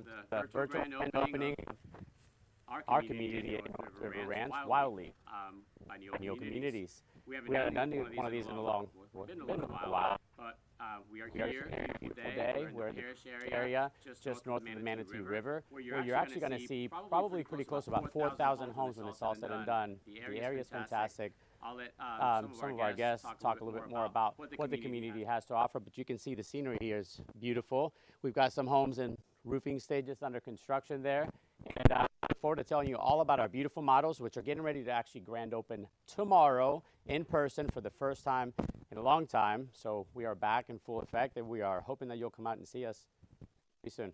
the virtual grand opening of our community at River Ranch, Wildleaf, by Neil Communities. We haven't done one of these in a while, but we are here today. We're in the area just north of the Manatee River, where you're actually going to see probably pretty close to about 4,000 homes when it's all said and done. The area is fantastic. I'll let some of our guests talk a little bit more about what the community has to offer, but you can see the scenery here is beautiful. We've got some homes in roofing stages under construction there, and I look forward to telling you all about our beautiful models, which are getting ready to actually grand open tomorrow in person for the first time in a long time. So we are back in full effect, and we are hoping that you'll come out and see us pretty soon.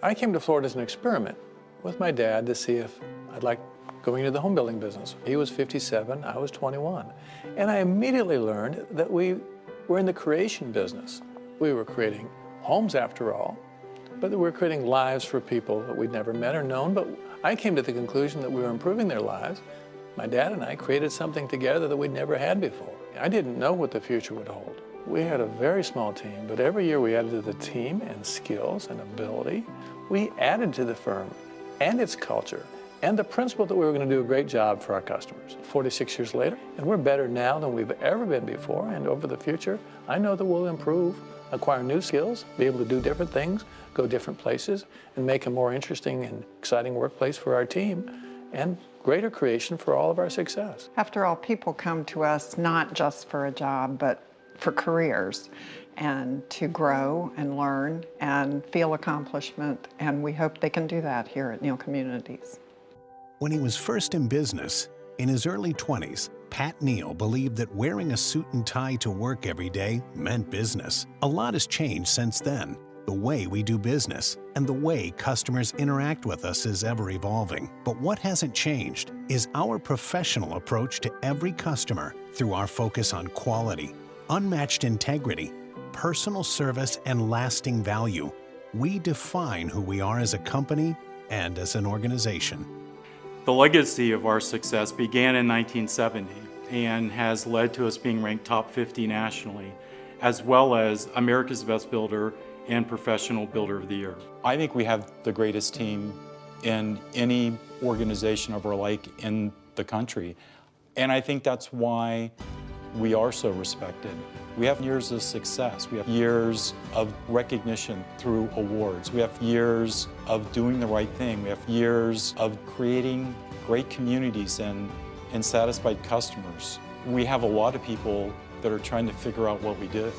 I came to Florida as an experiment with my dad to see if I'd like going into the home building business. He was 57, I was 21. And I immediately learned that we were in the creation business. We were creating homes after all, but we were creating lives for people that we'd never met or known. But I came to the conclusion that we were improving their lives. My dad and I created something together that we'd never had before. I didn't know what the future would hold. We had a very small team, but every year we added to the team and skills and ability. We added to the firm and its culture and the principle that we were going to do a great job for our customers. 46 years later, and we're better now than we've ever been before, and over the future, I know that we'll improve, acquire new skills, be able to do different things, go different places, and make a more interesting and exciting workplace for our team, and greater creation for all of our success. After all, people come to us not just for a job, but for careers, and to grow and learn and feel accomplishment, and we hope they can do that here at Neil Communities. When he was first in business, in his early 20s, Pat Neal believed that wearing a suit and tie to work every day meant business. A lot has changed since then. The way we do business and the way customers interact with us is ever evolving. But what hasn't changed is our professional approach to every customer through our focus on quality, unmatched integrity, personal service, and lasting value. We define who we are as a company and as an organization. The legacy of our success began in 1970 and has led to us being ranked top 50 nationally, as well as America's Best Builder and Professional Builder of the Year. I think we have the greatest team in any organization of our like in the country. And I think that's why we are so respected. We have years of success. We have years of recognition through awards. We have years of doing the right thing. We have years of creating great communities and satisfied customers. We have a lot of people that are trying to figure out what we do.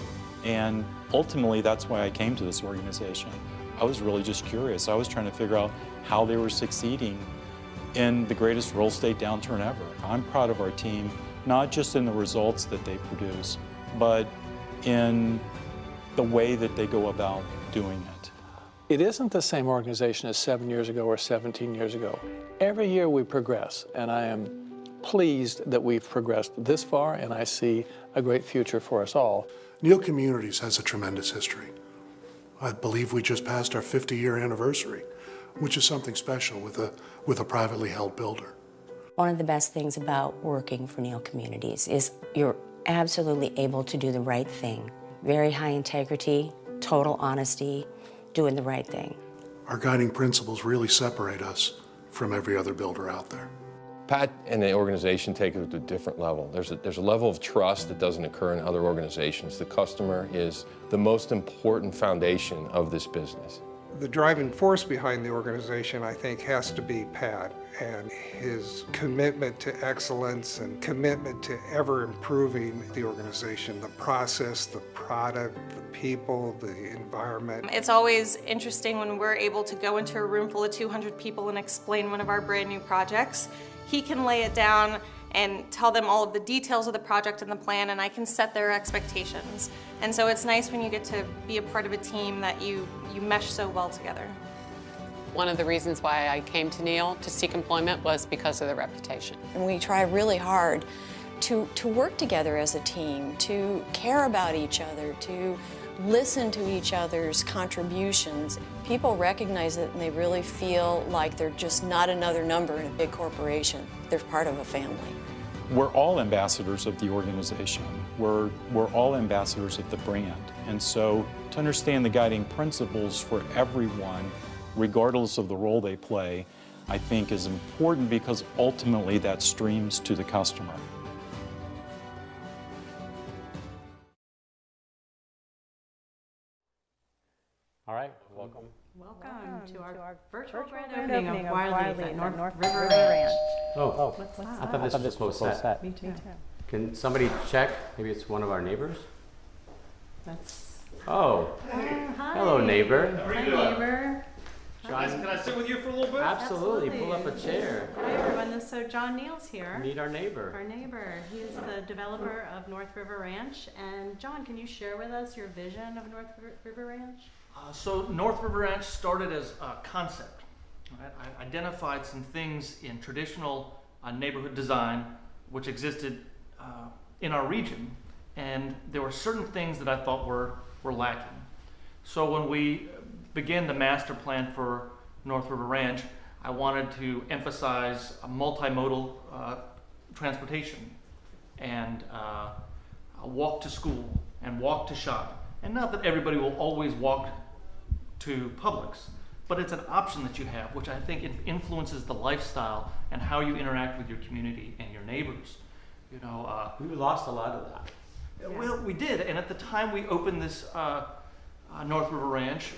And ultimately, that's why I came to this organization. I was really just curious. I was trying to figure out how they were succeeding in the greatest real estate downturn ever. I'm proud of our team, not just in the results that they produce, but in the way that they go about doing it. It isn't the same organization as 7 years ago or 17 years ago. Every year we progress, and I am pleased that we've progressed this far, and I see a great future for us all. Neil Communities has a tremendous history. I believe we just passed our 50-year anniversary, which is something special with a privately held builder. One of the best things about working for Neil Communities is you're absolutely able to do the right thing. Very high integrity, total honesty, doing the right thing. Our guiding principles really separate us from every other builder out there. Pat and the organization take it to a different level. There's a level of trust that doesn't occur in other organizations. The customer is the most important foundation of this business. The driving force behind the organization, I think, has to be Pat and his commitment to excellence and commitment to ever improving the organization, the process, the product, the people, the environment. It's always interesting when we're able to go into a room full of 200 people and explain one of our brand new projects. He can lay it down and tell them all of the details of the project and the plan, and I can set their expectations. And so it's nice when you get to be a part of a team that you mesh so well together. One of the reasons why I came to Neil to seek employment was because of the reputation. And we try really hard to work together as a team, to care about each other, to listen to each other's contributions. People recognize it and they really feel like they're just not another number in a big corporation. They're part of a family. We're all ambassadors of the organization. We're all ambassadors of the brand. And so to understand the guiding principles for everyone, regardless of the role they play, I think is important because ultimately that streams to the customer. All right, welcome. Welcome to our virtual grand opening of Wildleaf at North River Ranch. Oh, What's that? I thought this was close set. Me too. Can somebody check? Maybe it's one of our neighbors? That's. Oh, Hi. hello neighbor. Hi neighbor. John, can I sit with you for a little bit? Absolutely. Pull up a chair. Hi everyone. So John Neal's here. Meet our neighbor. Our neighbor. He is the developer of North River Ranch. And John, can you share with us your vision of North River Ranch? So North River Ranch started as a concept. Right? I identified some things in traditional neighborhood design which existed in our region, and there were certain things that I thought were lacking. So when we began the master plan for North River Ranch, I wanted to emphasize a multimodal transportation and walk to school and walk to shop. And not that everybody will always walk to Publix, but it's an option that you have, which I think influences the lifestyle and how you interact with your community and your neighbors. You know, we lost a lot of that. Well, we did, and at the time we opened this North River Ranch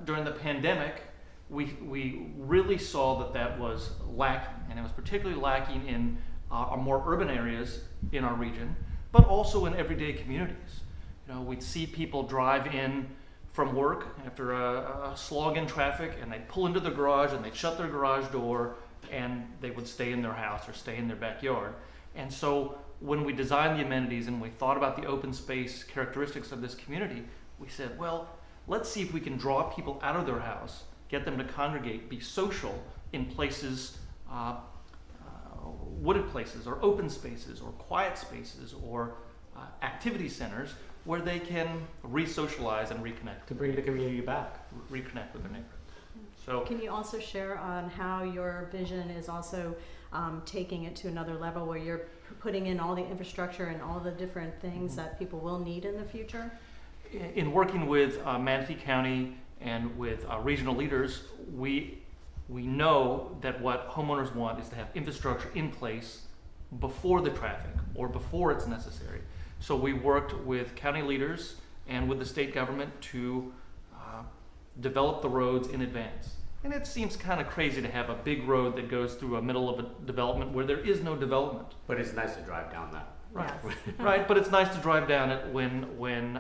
during the pandemic, we really saw that was lacking, and it was particularly lacking in our more urban areas in our region, but also in everyday communities. You know, we'd see people drive in from work after a slog in traffic, and they'd pull into the garage and they'd shut their garage door and they would stay in their house or stay in their backyard. And so when we designed the amenities and we thought about the open space characteristics of this community, we said, well, let's see if we can draw people out of their house, get them to congregate, be social in places, wooded places or open spaces or quiet spaces or activity centers where they can re-socialize and reconnect. To bring the community back. Reconnect with their neighborhood. So, can you also share on how your vision is also taking it to another level where you're putting in all the infrastructure and all the different things that people will need in the future? In working with Manatee County and with regional leaders, we know that what homeowners want is to have infrastructure in place before the traffic or before it's necessary. So we worked with county leaders and with the state government to develop the roads in advance. And it seems kind of crazy to have a big road that goes through a middle of a development where there is no development. But it's nice to drive down that. Right, Yes. right. But it's nice to drive down it when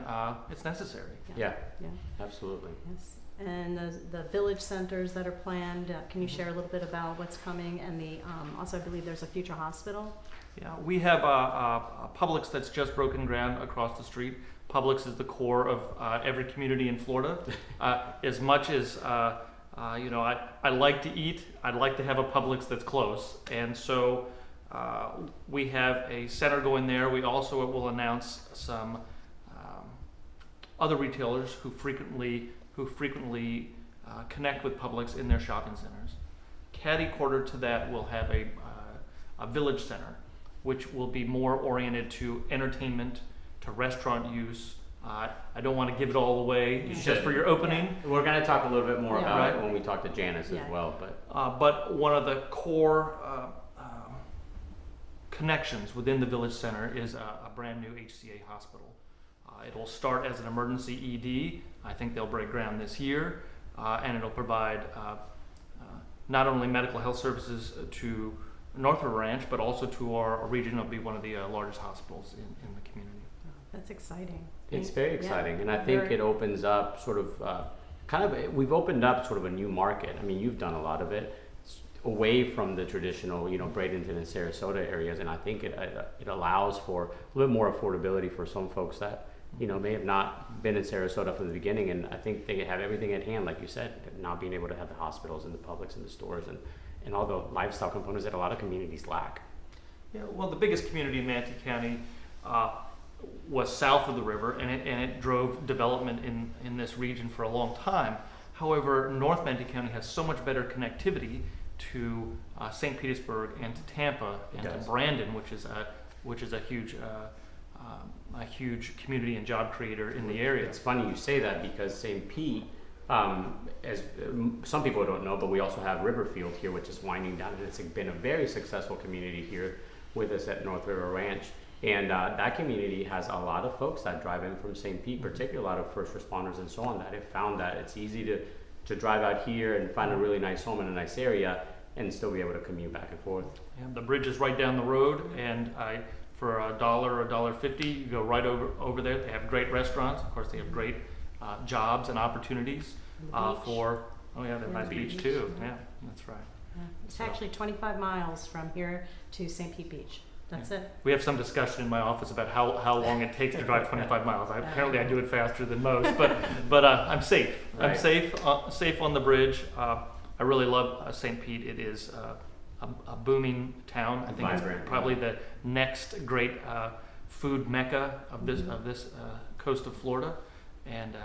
it's necessary. Yeah, Yeah. absolutely. Yes. And the village centers that are planned, can you share a little bit about what's coming? And also I believe there's a future hospital. Yeah, we have a Publix that's just broken ground across the street. Publix is the core of every community in Florida. As much as you know, I like to eat, I'd like to have a Publix that's close. And so we have a center going there. We also will announce some other retailers who frequently connect with Publix in their shopping centers. Catty-corner to that, we'll have a village center, which will be more oriented to entertainment, to restaurant use. I don't want to give it all away just for your opening. Yeah. We're going to talk a little bit more about it when we talk to Janice as well. But one of the core connections within the village center is a brand new HCA hospital. It will start as an emergency ED. I think they'll break ground this year, and it'll provide not only medical health services to North River Ranch, but also to our region. It'll be one of the largest hospitals in the community. Oh, that's exciting. It's very exciting, and I think it opens up sort of we've opened up sort of a new market. I mean, you've done a lot of it away from the traditional, you know, Bradenton and Sarasota areas, and I think it allows for a little more affordability for some folks that, you know, may have not been in Sarasota from the beginning, and I think they have everything at hand, like you said, not being able to have the hospitals and the Publix and the stores and all the lifestyle components that a lot of communities lack. Yeah, well, the biggest community in Manatee County was south of the river, and it drove development in this region for a long time. However, North Manatee County has so much better connectivity to St. Petersburg and to Tampa and to Brandon, which is a huge community and job creator in the area. It's funny you say that, because St. Pete, as some people don't know, but we also have Riverfield here, which is winding down, and it's been a very successful community here with us at North River Ranch. And that community has a lot of folks that drive in from St. Pete, particularly a lot of first responders and so on, that have found that it's easy to drive out here and find a really nice home in a nice area and still be able to commute back and forth. And the bridge is right down the road, and for $1 or $1.50, you go right over there. They have great restaurants. Of course, they have great jobs and opportunities they have a nice beach too. Yeah, that's right. Yeah. It's actually 25 miles from here to St. Pete Beach. That's it. We have some discussion in my office about how long it takes to drive 25 miles. Apparently I do it faster than most, but I'm safe. Right. I'm safe on the bridge. I really love St. Pete. It is a booming town. I think it's probably the next great food mecca of this coast of Florida, and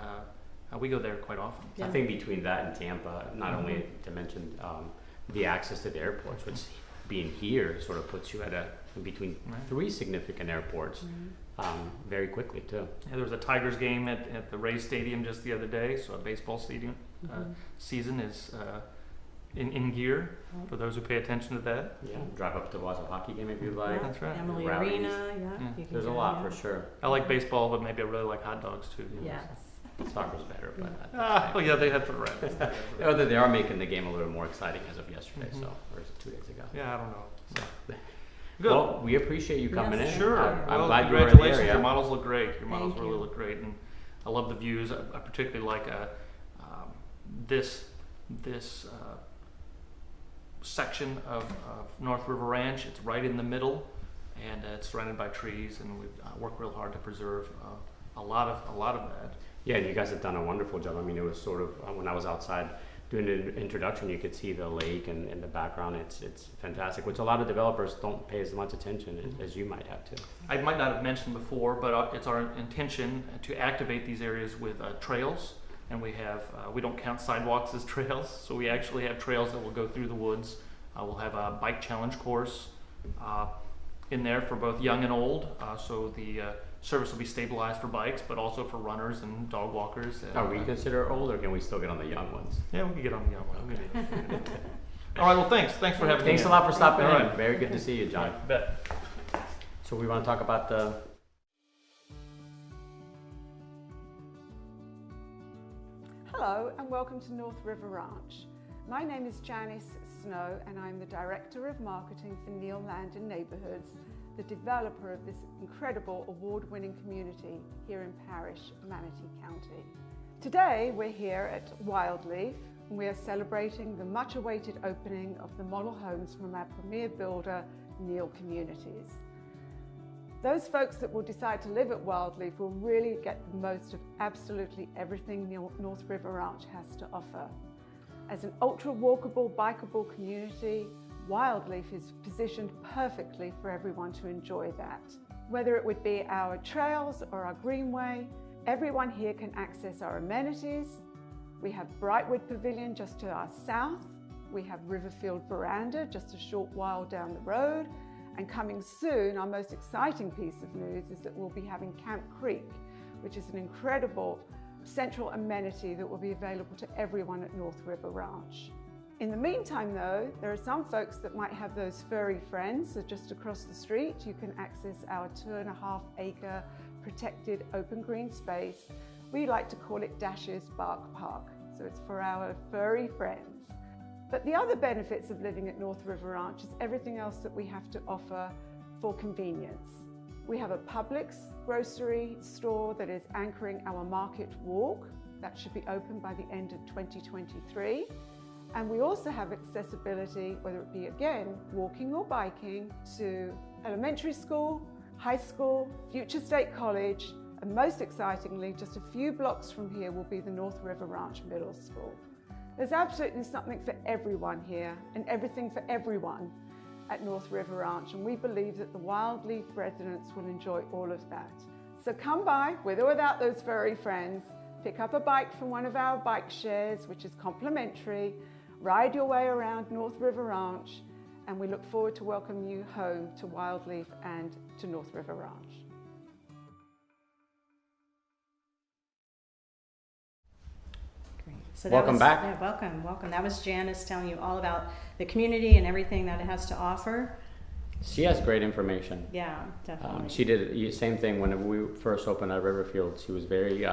we go there quite often. Yeah. I think between that and Tampa, not only to mention the access to the airports, which being here sort of puts you in between three significant airports very quickly too. Yeah, there was a Tigers game at the Rays Stadium just the other day, so a baseball season is in gear for those who pay attention to that. Yeah, drive up to watch a hockey game if you'd like. That's right. Emily Arena, There's a lot for sure. I like baseball, but maybe I really like hot dogs too. Yes. Soccer's better, but yeah, they have to rent. They are making the game a little more exciting as of yesterday, or is it 2 days ago? Yeah, I don't know. So. Good. Well, we appreciate you coming in. Sure. I'm glad you're congratulations. in the area. Your models look great. Your models really look great, and I love the views. I particularly like this section of North River Ranch. It's right in the middle, and it's surrounded by trees, and we've worked real hard to preserve a lot of that. Yeah, and you guys have done a wonderful job. I mean, it was sort of when I was outside doing the introduction, you could see the lake and in the background. It's fantastic, which a lot of developers don't pay as much attention as you might have to. I might not have mentioned before, but it's our intention to activate these areas with trails, and we don't count sidewalks as trails, so we actually have trails that will go through the woods. We'll have a bike challenge course in there for both young and old, so the service will be stabilized for bikes, but also for runners and dog walkers. Are we considered old, or can we still get on the young ones? Yeah, we can get on the young ones. Okay. All right, well, thanks for having me. Thanks a lot for stopping in. Very good to see you, John. Bet. So we want to talk about the... Hello and welcome to North River Ranch. My name is Janice Snow and I'm the Director of Marketing for Neil Landon Neighborhoods, the developer of this incredible award-winning community here in Parish, Manatee County. Today we're here at Wildleaf and we are celebrating the much-awaited opening of the model homes from our premier builder, Neil Communities. Those folks that will decide to live at Wildleaf will really get the most of absolutely everything North River Ranch has to offer. As an ultra-walkable, bikeable community, Wildleaf is positioned perfectly for everyone to enjoy that. Whether it would be our trails or our greenway, everyone here can access our amenities. We have Brightwood Pavilion just to our south. We have Riverfield Veranda just a short while down the road. And coming soon, our most exciting piece of news is that we'll be having Camp Creek, which is an incredible central amenity that will be available to everyone at North River Ranch. In the meantime though, there are some folks that might have those furry friends, so just across the street you can access our 2.5 acre protected open green space. We like to call it Dash's Bark Park, so it's for our furry friends. But the other benefits of living at North River Ranch is everything else that we have to offer for convenience. We have a Publix grocery store that is anchoring our market walk. That should be open by the end of 2023. And we also have accessibility, whether it be again, walking or biking, to elementary school, high school, Future State College, and most excitingly, just a few blocks from here will be the North River Ranch Middle School. There's absolutely something for everyone here and everything for everyone. at North River Ranch, and we believe that the Wildleaf residents will enjoy all of that. So come by, with or without those furry friends, pick up a bike from one of our bike shares, which is complimentary, ride your way around North River Ranch, and we look forward to welcoming you home to Wildleaf and to North River Ranch. So Welcome back. Yeah, welcome. That was Janice telling you all about the community and everything that it has to offer. She has great information. Yeah, definitely. She did the same thing whenever we first opened at Riverfield. She was very,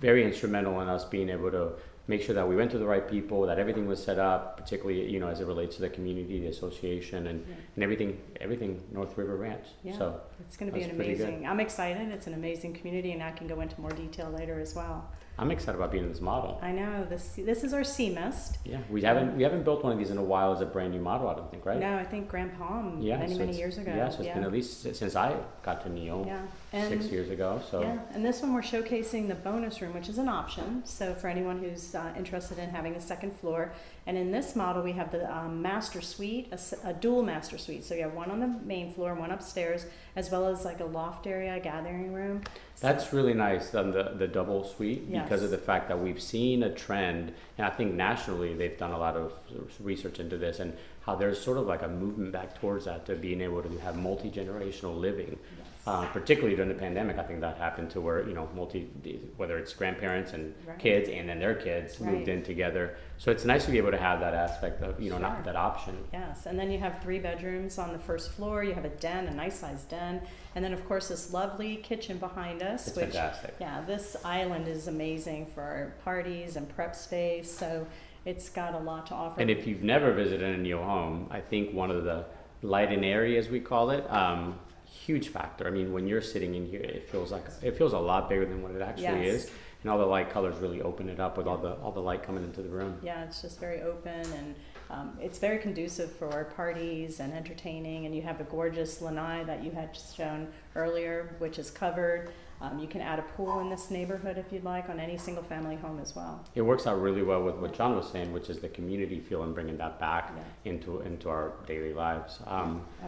very instrumental in us being able to make sure that we went to the right people, that everything was set up, particularly, you know, as it relates to the community, the association, and everything North River Ranch. Yeah, so it's going to be an amazing. I'm excited. It's an amazing community, and I can go into more detail later as well. I'm excited about being in this model. I know this is our sea mist. Yeah, we haven't built one of these in a while as a brand new model, I don't think, right? No, I think Grandpa many years ago. Yeah, so it's been at least since I got to Neil 6 years ago. So yeah, and this one we're showcasing the bonus room, which is an option. So for anyone who's interested in having a second floor, and in this model we have the master suite, a dual master suite. So you have one on the main floor and one upstairs, as well as like a loft area, a gathering room. That's really nice, the double suite, because of the fact that we've seen a trend, and I think nationally they've done a lot of research into this, and how there's sort of like a movement back towards that, to being able to have multi-generational living. Particularly during the pandemic, I think that happened to where, you know, whether it's grandparents and kids and then their kids moved in together. So it's nice to be able to have that aspect of, you know, not that option. Yes, and then you have 3 bedrooms on the first floor. You have a den, a nice sized den, and then of course this lovely kitchen behind us. It's fantastic. Yeah, this island is amazing for parties and prep space. So it's got a lot to offer. And if you've never visited a Neil home, I think one of the light in area, as we call it, huge factor. I mean, when you're sitting in here, it feels a lot bigger than what it actually is, and all the light colors really open it up with all the light coming into the room. Yeah, it's just very open, and it's very conducive for parties and entertaining. And you have a gorgeous lanai that you had shown earlier, which is covered. You can add a pool in this neighborhood if you'd like, on any single family home as well. It works out really well with what John was saying, which is the community feel and bringing that back into our daily lives.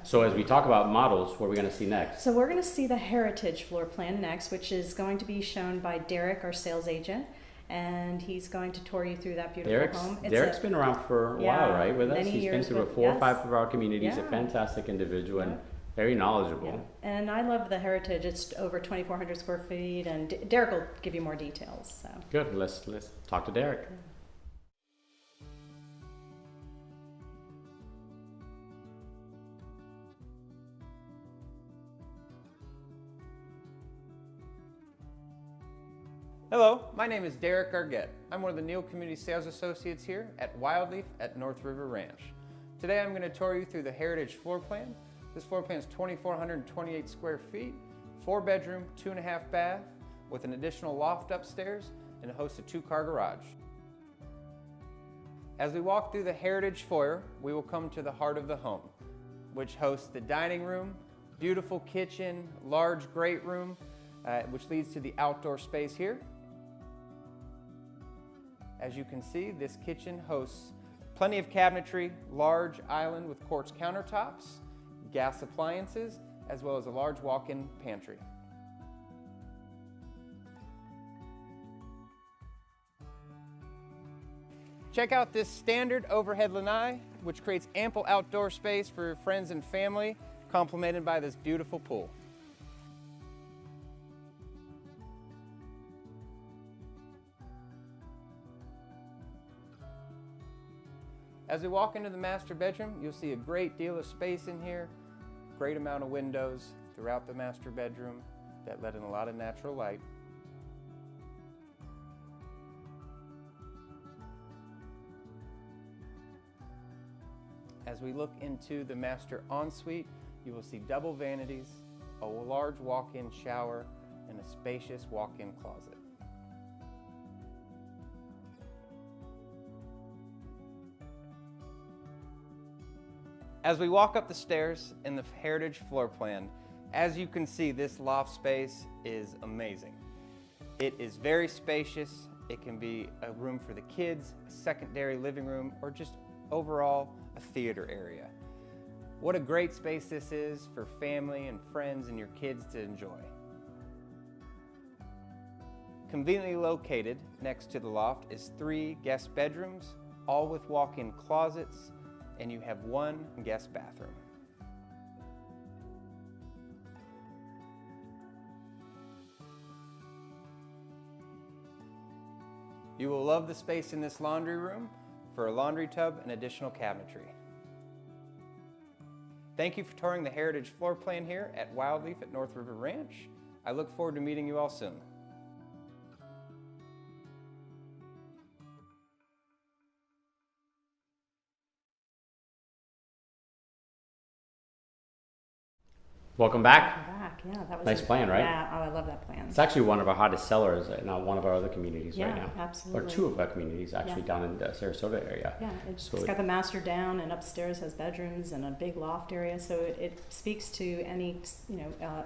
So as we talk about models, what are we going to see next? So we're going to see the heritage floor plan next, which is going to be shown by Derek, our sales agent. And he's going to tour you through that beautiful home. Derek's been around for a while, right, with us? He's been through 4 or 5 of our communities, a fantastic individual. And very knowledgeable. Yeah. And I love the heritage. It's over 2,400 square feet, and Derek will give you more details. So. Good. Let's talk to Derek. Hello, my name is Derek Argett. I'm one of the Neil Community Sales Associates here at Wildleaf at North River Ranch. Today I'm going to tour you through the heritage floor plan. This floor plan is 2,428 square feet, 4 bedroom, 2.5 bath, with an additional loft upstairs and hosts a 2-car garage. As we walk through the heritage foyer, we will come to the heart of the home, which hosts the dining room, beautiful kitchen, large great room, which leads to the outdoor space here. As you can see, this kitchen hosts plenty of cabinetry, large island with quartz countertops, gas appliances, as well as a large walk-in pantry. Check out this standard overhead lanai, which creates ample outdoor space for friends and family, complemented by this beautiful pool. As we walk into the master bedroom, you'll see a great deal of space in here, great amount of windows throughout the master bedroom that let in a lot of natural light. As we look into the master ensuite, you will see double vanities, a large walk-in shower, and a spacious walk-in closet. As we walk up the stairs in the heritage floor plan, as you can see, this loft space is amazing. It is very spacious. It can be a room for the kids, a secondary living room, or just overall a theater area. What a great space this is for family and friends and your kids to enjoy. Conveniently located next to the loft is 3 guest bedrooms, all with walk-in closets, and you have 1 guest bathroom. You will love the space in this laundry room for a laundry tub and additional cabinetry. Thank you for touring the Heritage floor plan here at Wildleaf at North River Ranch. I look forward to meeting you all soon. Welcome back. Welcome back. Yeah, that was nice plan, right? Yeah, oh, I love that plan. It's actually one of our hottest sellers in one of our other communities right now. Yeah, absolutely. Or 2 of our communities actually down in the Sarasota area. Yeah, it's got the master down, and upstairs has bedrooms and a big loft area, so it speaks to any,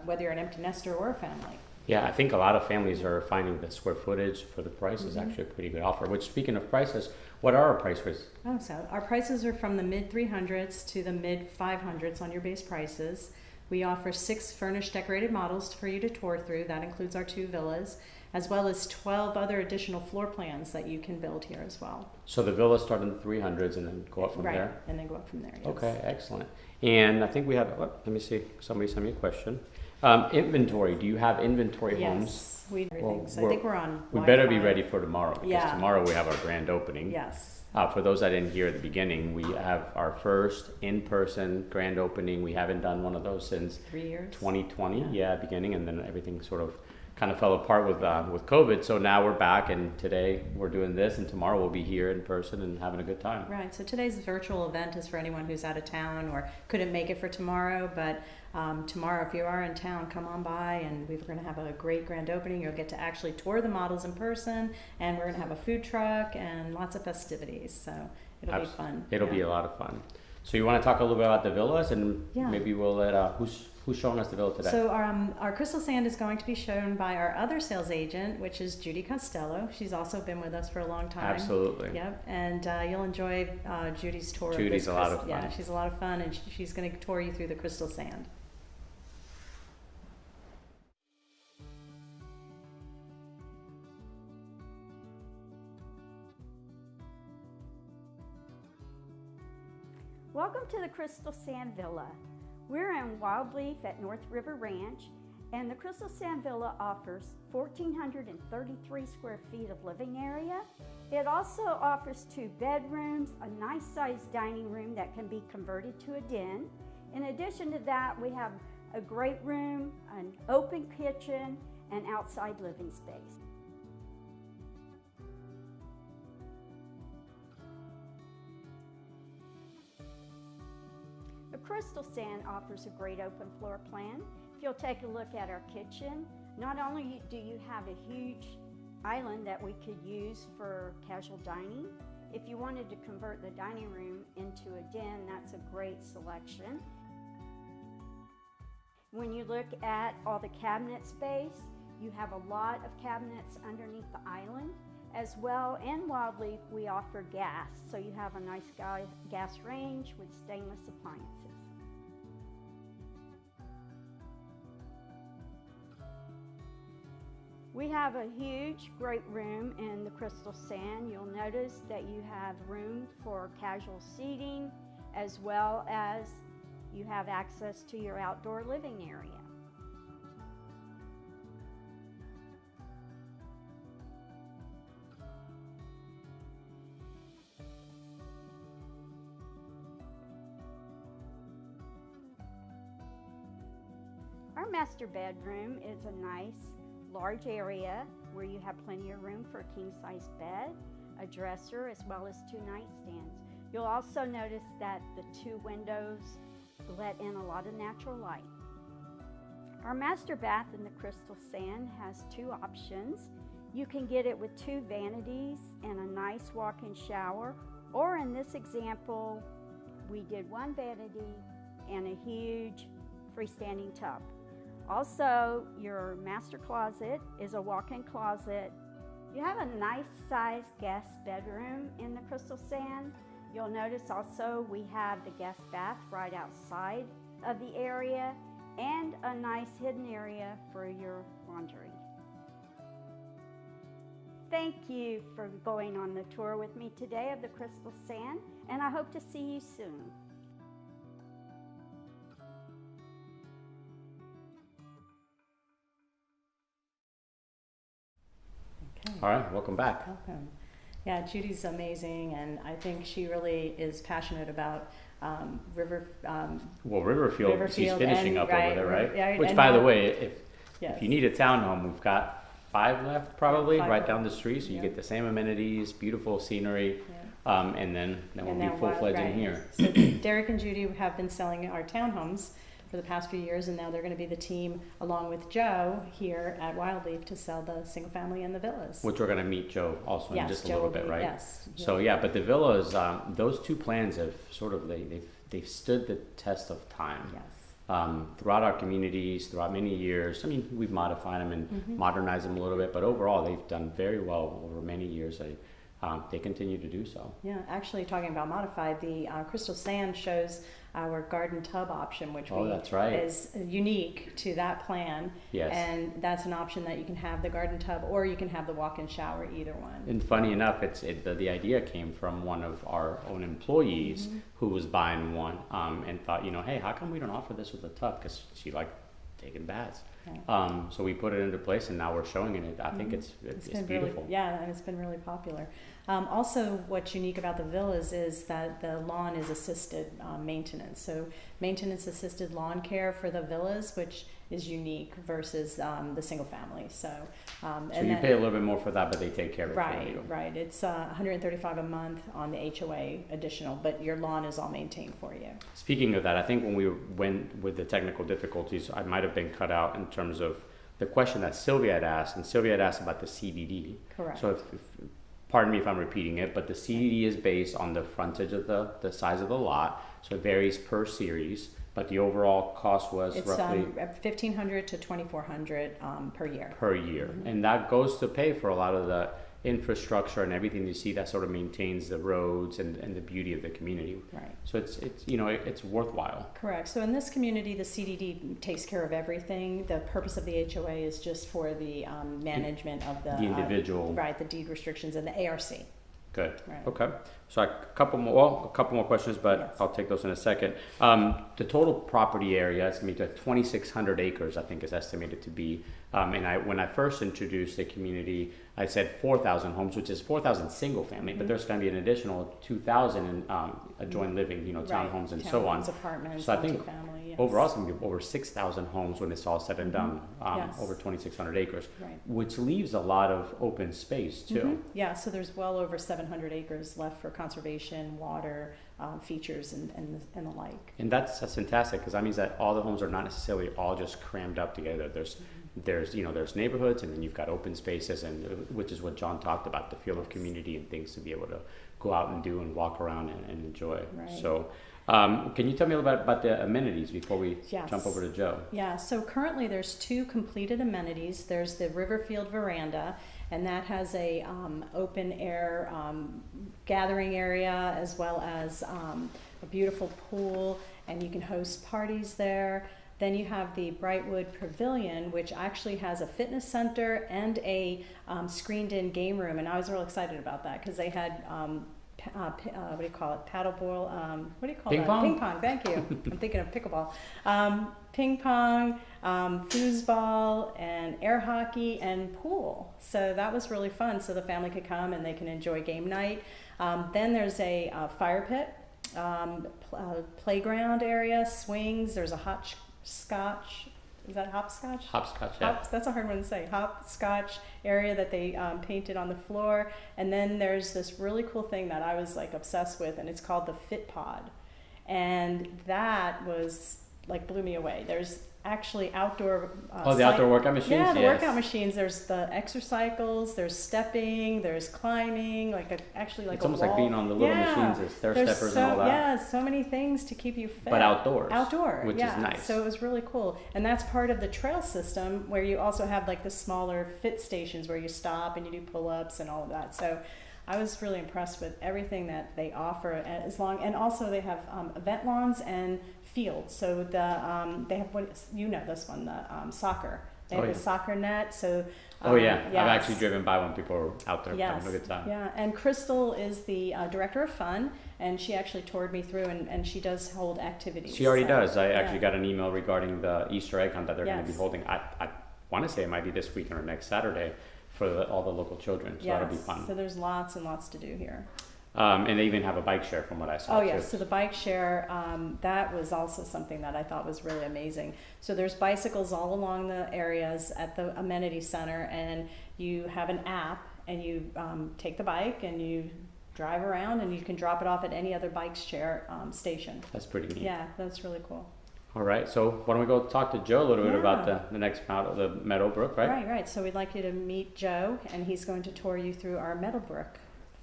whether you're an empty nester or a family. Yeah, I think a lot of families are finding the square footage for the price is actually a pretty good offer. Which, speaking of prices, what are our prices? Oh, so our prices are from the mid 300s to the mid 500s on your base prices. We offer 6 furnished decorated models for you to tour through. That includes our 2 villas, as well as 12 other additional floor plans that you can build here as well. So the villas start in the 300s and then go up from there? Right, and then go up from there, yes. Okay, excellent. And I think we have, let me see, somebody sent me a question. Inventory, do you have inventory homes? Yes, we do everything. So I think we're on We better be ready for tomorrow, because Yeah. tomorrow we have our grand opening. Yes. For those that didn't hear at the beginning, we have our first in-person grand opening. We haven't done one of those since 3 years. 2020, beginning, and then everything sort of kind of fell apart with COVID. So now we're back, and today we're doing this, and tomorrow we'll be here in person and having a good time. Right. So today's virtual event is for anyone who's out of town or couldn't make it for tomorrow. But tomorrow, if you are in town, come on by, and we're going to have a great grand opening. You'll get to actually tour the models in person, and we're going to have a food truck and lots of festivities. So it'll be fun. It'll be a lot of fun. So you want to talk a little bit about the villas, and maybe we'll let who's showing us the villa today? So our crystal sand is going to be shown by our other sales agent, which is Judy Costello. She's also been with us for a long time. Absolutely. Yep, and you'll enjoy Judy's tour. Judy's a lot of fun. Yeah, she's a lot of fun, and she's going to tour you through the crystal sand. Welcome to the Crystal Sand Villa. We're in Wildleaf at North River Ranch, and the Crystal Sand Villa offers 1,433 square feet of living area. It also offers 2 bedrooms, a nice sized dining room that can be converted to a den. In addition to that, we have a great room, an open kitchen, and outside living space. The Crystal Sand offers a great open floor plan. If you'll take a look at our kitchen, not only do you have a huge island that we could use for casual dining, if you wanted to convert the dining room into a den, that's a great selection. When you look at all the cabinet space, you have a lot of cabinets underneath the island. As well, in Wildleaf, we offer gas, so you have a nice gas range with stainless appliances. We have a huge, great room in the Crystal Sand. You'll notice that you have room for casual seating, as well as you have access to your outdoor living area. Our master bedroom is a nice, large area where you have plenty of room for a king-size bed, a dresser, as well as 2 nightstands. You'll also notice that the 2 windows let in a lot of natural light. Our master bath in the Crystal Sand has 2 options. You can get it with 2 vanities and a nice walk-in shower, or in this example, we did 1 vanity and a huge freestanding tub. Also, your master closet is a walk-in closet. You have a nice sized guest bedroom in the Crystal Sand. You'll notice also we have the guest bath right outside of the area and a nice hidden area for your laundry. Thank you for going on the tour with me today of the Crystal Sand, and I hope to see you soon. Okay. All right, welcome back. Welcome. Yeah, Judy's amazing, and I think she really is passionate about Riverfield, she's finishing up over there, right? Yeah, Which, by the way, if you need a townhome, we've got 5 left probably, right down the street, so you get the same amenities, beautiful scenery, and then we'll be full-fledged in here. So Derek and Judy have been selling our townhomes for the past few years, and now they're going to be the team along with Joe here at Wildleaf to sell the single family and the villas. Which we're going to meet Joe also in just a little bit, right? Yes. So yeah, but the villas, those 2 plans have sort of, they've stood the test of time. Yes. Throughout our communities, throughout many years. I mean, we've modified them and modernized them a little bit, but overall they've done very well over many years. They continue to do so. Yeah, actually talking about modified, the Crystal Sand shows our garden tub option, which is unique to that plan. Yes. And that's an option that you can have the garden tub or you can have the walk-in shower, either one. And funny enough, the idea came from one of our own employees who was buying one and thought, hey, how come we don't offer this with a tub? Because she liked taking baths. Right. So we put it into place, and now we're showing it. I think it's beautiful. Really, yeah, and it's been really popular. Also, what's unique about the villas is that the lawn is assisted maintenance. So maintenance assisted lawn care for the villas, which is unique versus the single family. So you pay a little bit more for that, but they take care of it for you. Right. It's $135 a month on the HOA additional, but your lawn is all maintained for you. Speaking of that, I think when we went with the technical difficulties, I might have been cut out in terms of the question that Sylvia had asked, and Sylvia had asked about the CDD. Correct. So pardon me if I'm repeating it, but the CDD is based on the frontage of the size of the lot, so it varies per series, but the overall cost was roughly $1,500 to $2,400 per year. Per year, and that goes to pay for a lot of the infrastructure and everything you see that sort of maintains the roads and the beauty of the community. Right. So it's worthwhile. Correct. So in this community, the CDD takes care of everything. The purpose of the HOA is just for the management of the individual, the deed restrictions and the ARC. Good. Right. Okay. So a couple more questions, but yes. I'll take those in a second. The total property area is going to be 2,600 acres, I think is estimated to be. And when I first introduced the community, I said 4,000 homes, which is 4,000 single family, but there's going to be an additional 2,000 in adjoined living, townhomes and so on. Apartments, so I think yes. overall it's going to be over 6,000 homes when it's all said and done, over 2,600 acres, which leaves a lot of open space too. Yeah, so there's well over 700 acres left for conservation, water, features and the like. And that's fantastic, because that means that all the homes are not necessarily all just crammed up together. There's neighborhoods, and then you've got open spaces, and which is what John talked about, the feel of community and things to be able to go out and do and walk around and enjoy. Right. So can you tell me a little bit about the amenities before we jump over to Joe? Yeah, so currently there's 2 completed amenities. There's the Riverfield Veranda, and that has a open air gathering area, as well as a beautiful pool, and you can host parties there. Then you have the Brightwood Pavilion, which actually has a fitness center and a screened-in game room, and I was real excited about that because they had what do you call it? Paddleball. What do you call Ping that? pong? Ping pong. Thank you. I'm thinking of pickleball. Ping pong, foosball, and air hockey, and pool. So that was really fun. So the family could come and they can enjoy game night. Then there's a fire pit, playground area, swings. There's a hopscotch. Is that hopscotch? Hopscotch, yeah. That's a hard one to say. Hopscotch area that they painted on the floor. And then there's this really cool thing that I was like obsessed with, and it's called the Fit Pod. And that was like blew me away. There's actually outdoor the outdoor workout machines. Yeah, the workout machines. There's the exercycles, there's stepping, there's climbing, it's almost like being on the little machines, there's stair steppers and all that. Yeah, so many things to keep you fit. But outdoors. Which is nice. So it was really cool. And that's part of the trail system, where you also have like the smaller fit stations where you stop and you do pull-ups and all of that. So I was really impressed with everything that they offer, and also they have event lawns and fields. So they have this one, the soccer. They have the soccer net. So yes. I've actually driven by when people are out there having a good time. Yeah, and Crystal is the director of fun, and she actually toured me through, and she does hold activities. She already does. I actually got an email regarding the Easter egg hunt that they're going to be holding. I want to say it might be this weekend or next Saturday for all the local children, so that'll be fun. So there's lots and lots to do here. And they even have a bike share from what I saw. Oh yes, so the bike share, that was also something that I thought was really amazing. So there's bicycles all along the areas at the amenity center, and you have an app, and you take the bike and you drive around, and you can drop it off at any other bike share station. That's pretty neat. Yeah, that's really cool. All right, so why don't we go talk to Joe a little bit about the next model, the Meadowbrook, right? Right. So we'd like you to meet Joe, and he's going to tour you through our Meadowbrook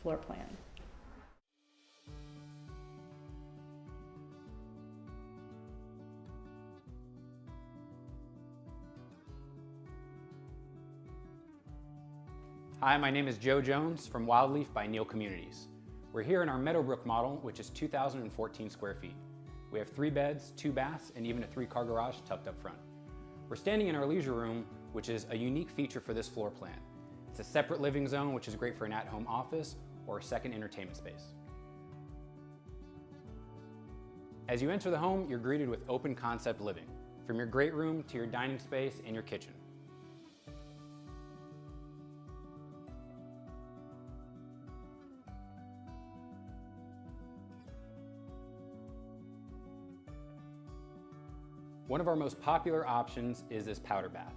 floor plan. Hi, my name is Joe Jones from Wildleaf by Neal Communities. We're here in our Meadowbrook model, which is 2,014 square feet. We have 3 beds, 2 baths, and even a 3-car garage tucked up front. We're standing in our leisure room, which is a unique feature for this floor plan. It's a separate living zone, which is great for an at-home office or a second entertainment space. As you enter the home, you're greeted with open concept living, from your great room to your dining space and your kitchen. One of our most popular options is this powder bath.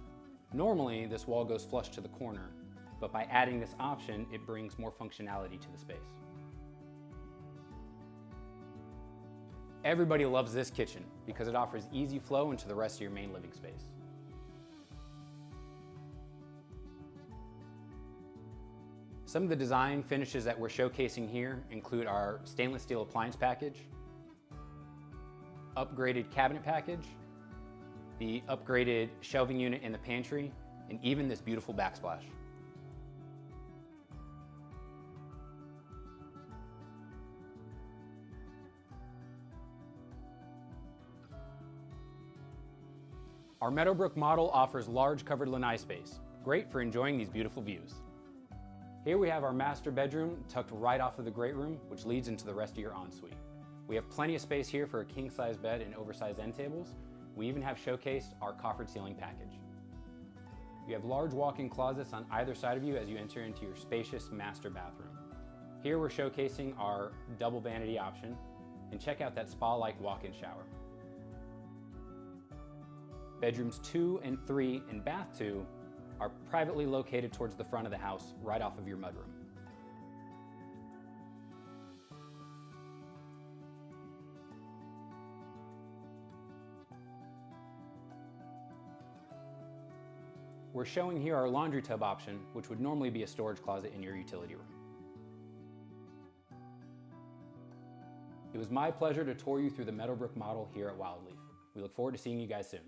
Normally, this wall goes flush to the corner, but by adding this option, it brings more functionality to the space. Everybody loves this kitchen because it offers easy flow into the rest of your main living space. Some of the design finishes that we're showcasing here include our stainless steel appliance package, upgraded cabinet package, the upgraded shelving unit in the pantry, and even this beautiful backsplash. Our Meadowbrook model offers large covered lanai space, great for enjoying these beautiful views. Here we have our master bedroom tucked right off of the great room, which leads into the rest of your ensuite. We have plenty of space here for a king-size bed and oversized end tables. We even have showcased our coffered ceiling package. You have large walk-in closets on either side of you as you enter into your spacious master bathroom. Here we're showcasing our double vanity option, and check out that spa-like walk-in shower. Bedrooms 2 and 3 and bath 2 are privately located towards the front of the house, right off of your mudroom. We're showing here our laundry tub option, which would normally be a storage closet in your utility room. It was my pleasure to tour you through the Meadowbrook model here at Wildleaf. We look forward to seeing you guys soon.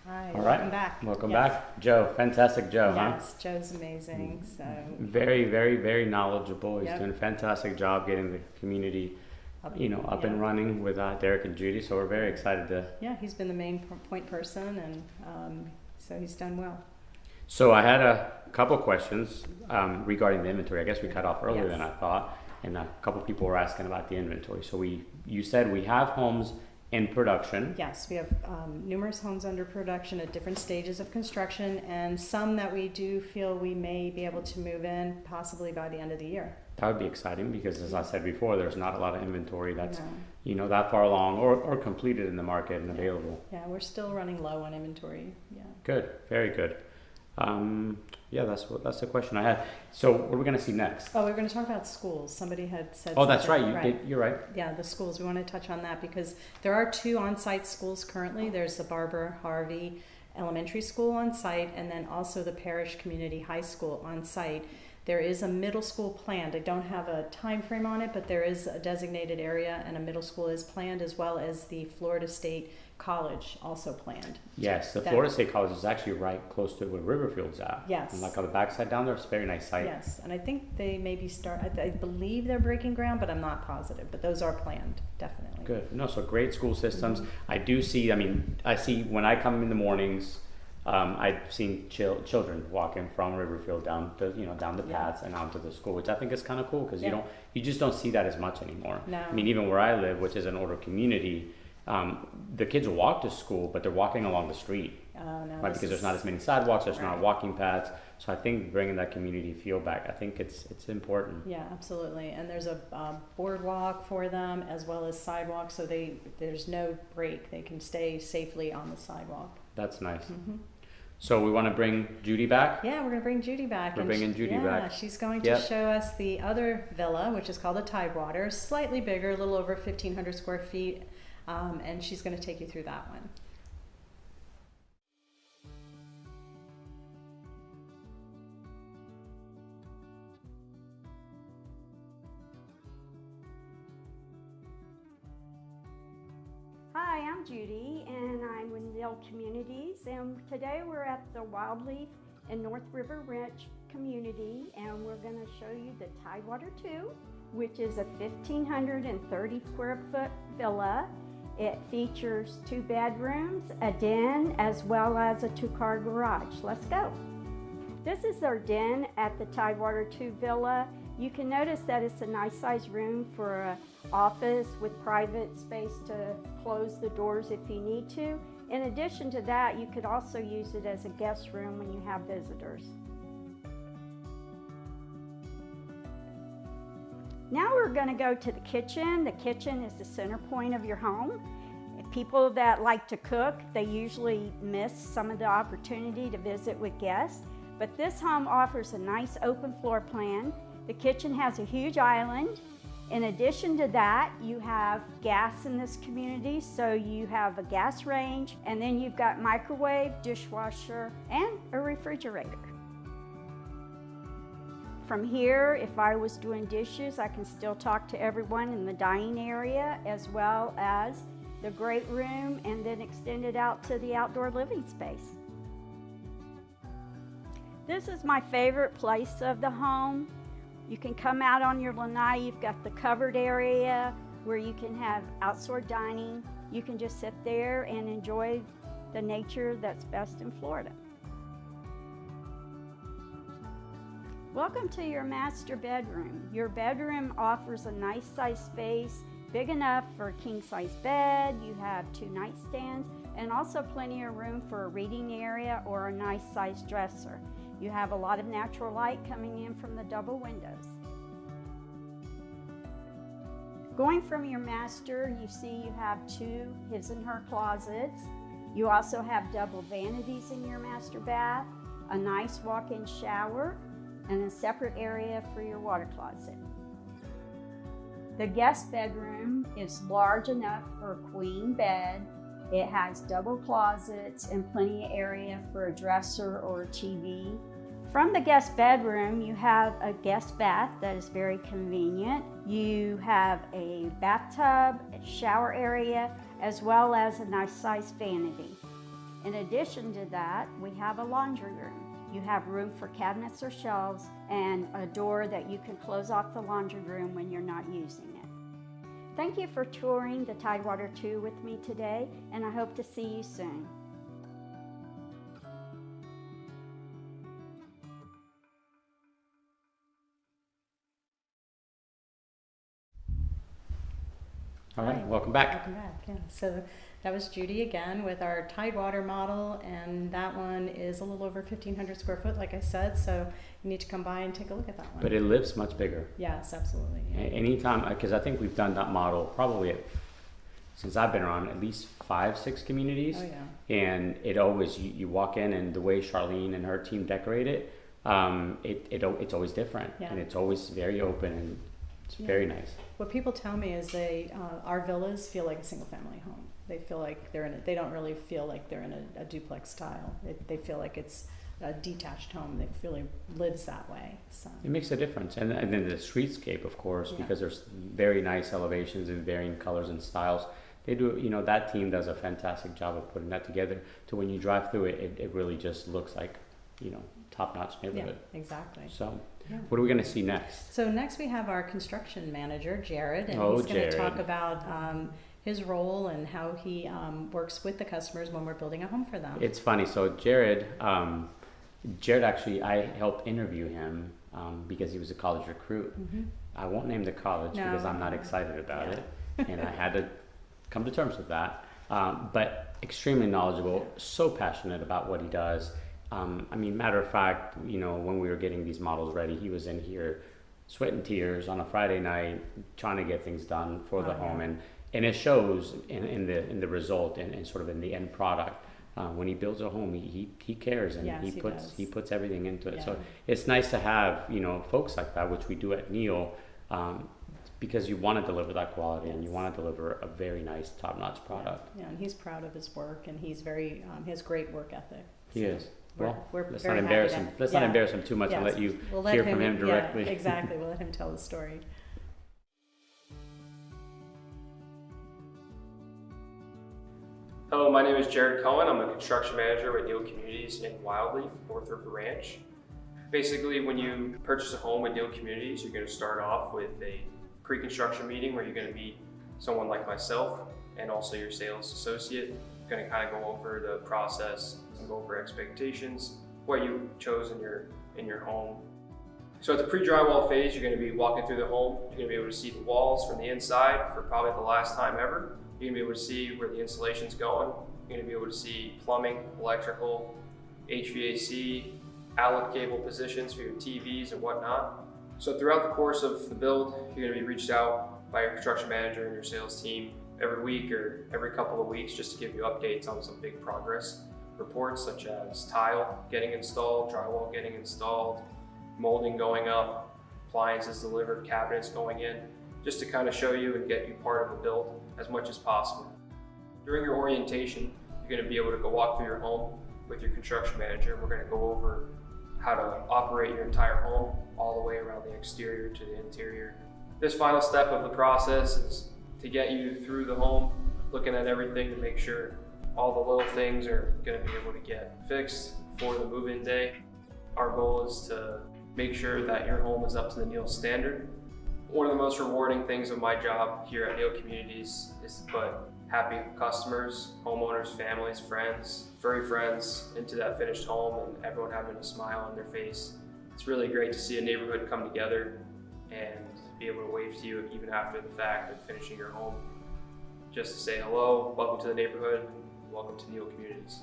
Hi, All right. welcome back. Welcome Yes. back. Joe, fantastic Joe, huh? Yes, Joe's amazing. So Very, very, very knowledgeable. He's Yep. doing a fantastic job getting the community, up and yeah. running with Derek and Judy. So we're very excited to. yeah, he's been the main point person, and so he's done well. So I had a couple questions regarding the inventory. I guess we cut off earlier Yes. than I thought, and a couple people were asking about the inventory. So you said we have homes in production. Yes, we have numerous homes under production at different stages of construction, and some that we do feel we may be able to move in possibly by the end of the year. That would be exciting because, as I said before, there's not a lot of inventory that's No. that far along or completed in the market and available. Yeah, we're still running low on inventory. Yeah. Good, very good. Yeah, that's the question I had. So what are we going to see next? Oh, we're going to talk about schools. Somebody had said. Oh, that's something. right. You're right. Yeah, the schools. We want to touch on that because there are 2 on-site schools currently. There's the Barbara Harvey Elementary School on site, and then also the Parish Community High School on site. There is a middle school planned. I don't have a time frame on it, but there is a designated area and a middle school is planned, as well as the Florida State College also planned. Yes, the Florida State College is actually right close to where Riverfield's at. Yes. And like on the backside down there, it's a very nice site. Yes, and I think they maybe start, I believe they're breaking ground, but I'm not positive, but those are planned, definitely. Good. No, so great school systems. I do see, I see when I come in the mornings, I've seen children walking from Riverfield down the paths and onto the school, which I think is kind of cool because you just don't see that as much anymore. No. I mean, even where I live, which is an older community, the kids will walk to school, but they're walking along the street, right? Because there's not as many sidewalks, there's not walking paths. So I think bringing that community feel back, I think it's important. Yeah, absolutely. And there's a boardwalk for them as well as sidewalks, so there's no break. They can stay safely on the sidewalk. That's nice. So we want to bring Judy back? Yeah, we're going to bring Judy back. We're bringing Judy back. Yeah, she's going to show us the other villa, which is called the Tidewater. Slightly bigger, a little over 1,500 square feet. And she's going to take you through that one. Hi, I'm Judy, and I'm with Neal Communities, and today we're at the Wildleaf in North River Ranch community, and we're going to show you the Tidewater 2, which is a 1,530 square foot villa. It features 2 bedrooms, a den, as well as a 2-car garage. Let's go. This is our den at the Tidewater 2 villa. You can notice that it's a nice sized room for an office with private space to close the doors if you need to. In addition to that, you could also use it as a guest room when you have visitors. Now we're going to go to the kitchen. The kitchen is the center point of your home. People that like to cook, they usually miss some of the opportunity to visit with guests. But this home offers a nice open floor plan. The kitchen has a huge island. In addition to that, you have gas in this community, so you have a gas range, and then you've got microwave, dishwasher, and a refrigerator. From here, if I was doing dishes, I can still talk to everyone in the dining area, as well as the great room, and then extend it out to the outdoor living space. This is my favorite place of the home. You can come out on your lanai. You've got the covered area where you can have outdoor dining. You can just sit there and enjoy the nature that's best in Florida. Welcome to your master bedroom. Your bedroom offers a nice size space, big enough for a king-size bed. You have 2 nightstands and also plenty of room for a reading area or a nice size dresser. You have a lot of natural light coming in from the double windows. Going from your master, you see you have 2 his and her closets. You also have double vanities in your master bath, a nice walk-in shower, and a separate area for your water closet. The guest bedroom is large enough for a queen bed. It has double closets and plenty of area for a dresser or a TV. From the guest bedroom, you have a guest bath that is very convenient. You have a bathtub, a shower area, as well as a nice sized vanity. In addition to that, we have a laundry room. You have room for cabinets or shelves and a door that you can close off the laundry room when you're not using it. Thank you for touring the Tidewater 2 with me today, and I hope to see you soon. All right, welcome back. Welcome back, yeah. So that was Judy again with our Tidewater model, and that one is a little over 1,500 square foot, like I said, so you need to come by and take a look at that one. But it lives much bigger. Yes, absolutely. Yeah. Anytime, because I think we've done that model probably since I've been around, at least 5-6 communities. Oh, yeah. And it always, you walk in, and the way Charlene and her team decorate it, it's always different. Yeah. And it's always very open, and it's very nice. What people tell me is our villas feel like a single family home. They feel like they don't really feel like they're in a duplex style. They feel like it's a detached home that really lives that way. So it makes a difference. And then the streetscape, of course, because there's very nice elevations in varying colors and styles. They do, you know, that team does a fantastic job of putting that together to when you drive through it, it really just looks like, you know, top-notch neighborhood. Yeah, exactly. So what are we going to see next? So next we have our construction manager, Jared, and he's going Jared. to talk about his role and how he works with the customers when we're building a home for them. It's funny. So Jared actually, I helped interview him because he was a college recruit. I won't name the college because I'm not excited about it, and I had to come to terms with that. But extremely knowledgeable, so passionate about what he does. I mean, matter of fact, you know, when we were getting these models ready, he was in here sweat and tears on a Friday night trying to get things done for the home, and it shows in the result and sort of in the end product. When he builds a home, he cares, and he puts everything into it. So it's nice to have, you know, folks like that, which we do at Neal, because you want to deliver that quality and you want to deliver a very nice top-notch product. Yeah, and he's proud of his work, and he's very he has great work ethic. He is. Well, let's very not embarrass happy him. Let's not embarrass him too much and let you hear from him directly. Yeah, exactly. We'll let him tell the story. Hello, my name is Jared Cohen. I'm a construction manager with Neal Communities in Wildleaf, North River Ranch. Basically, when you purchase a home with Neal Communities, you're going to start off with a pre-construction meeting where you're going to meet someone like myself and also your sales associate. We're going to kind of go over the process and go over expectations, what you chose in your home. So at the pre-drywall phase, you're going to be walking through the home. You're going to be able to see the walls from the inside for probably the last time ever. You're going to be able to see where the insulation's going. You're going to be able to see plumbing, electrical, HVAC, outlet cable positions for your TVs and whatnot. So throughout the course of the build, you're going to be reached out by your construction manager and your sales team every week or every couple of weeks just to give you updates on some big progress reports, such as tile getting installed, drywall getting installed, molding going up, appliances delivered, cabinets going in, just to kind of show you and get you part of the build as much as possible. During your orientation, you're going to be able to go walk through your home with your construction manager. We're going to go over how to operate your entire home all the way around the exterior to the interior. This final step of the process is to get you through the home, looking at everything to make sure all the little things are going to be able to get fixed before the move-in day. Our goal is to make sure that your home is up to the Neal standard. One of the most rewarding things of my job here at Neal Communities is to put happy customers, homeowners, families, friends, furry friends into that finished home and everyone having a smile on their face. It's really great to see a neighborhood come together and be able to wave to you even after the fact of finishing your home. Just to say hello, welcome to the neighborhood, welcome to Neal Communities.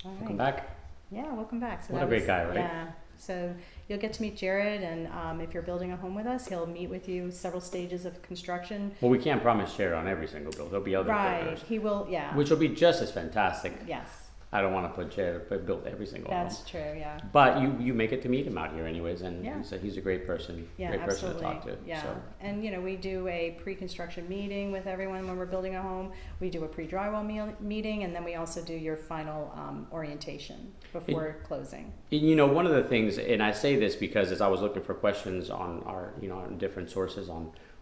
All right. Welcome back. Yeah, welcome back. So what a great guy, right? Yeah. So you'll get to meet Jared, and if you're building a home with us, he'll meet with you several stages of construction. Well, we can't promise Jared on every single build. There'll be other builders. He will, yeah. Which will be just as fantastic. Yes. I don't want to put Jared, but build every single home. That's true, yeah. But you make it to meet him out here anyways, and yeah. he's a great person. Yeah, great absolutely. person to talk to. Yeah, so. And you know, we do a pre-construction meeting with everyone when we're building a home. We do a pre-drywall meeting, and then we also do your final orientation before closing. You know, one of the things, and I say this because as I was looking for questions on our, on different sources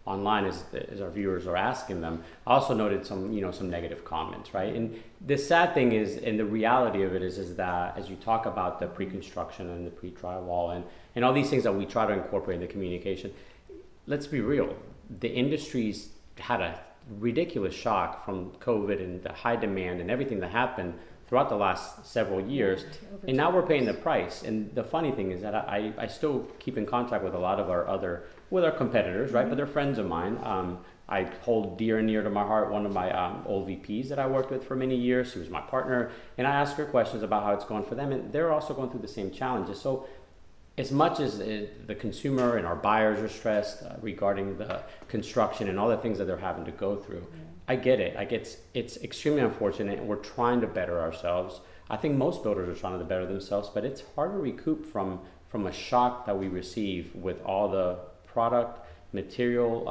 online as our viewers are asking them, I also noted some negative comments, right? And the sad thing is, and the reality of it is that as you talk about the pre-construction and the pre-drywall and all these things that we try to incorporate in the communication, let's be real, the industry's had a ridiculous shock from COVID and the high demand and everything that happened throughout the last several years, and now we're paying the price. And the funny thing is that I still keep in contact with a lot of our competitors, right? But they're friends of mine. I hold dear and near to my heart one of my old VPs that I worked with for many years. She was my partner, and I ask her questions about how it's going for them, and they're also going through the same challenges. So as much as the consumer and our buyers are stressed regarding the construction and all the things that they're having to go through, I get it. Like it's extremely unfortunate, and we're trying to better ourselves. I think most builders are trying to better themselves, but it's hard to recoup from a shock that we receive with all the product material,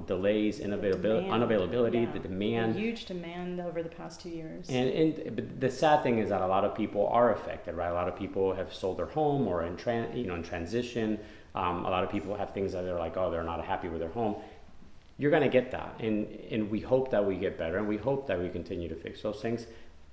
delays, unavailability, the demand. A huge demand over the past 2 years. But the sad thing is that a lot of people are affected, right? A lot of people have sold their home or in transition. A lot of people have things that they're like, oh, they're not happy with their home. You're going to get that, and we hope that we get better, and we hope that we continue to fix those things.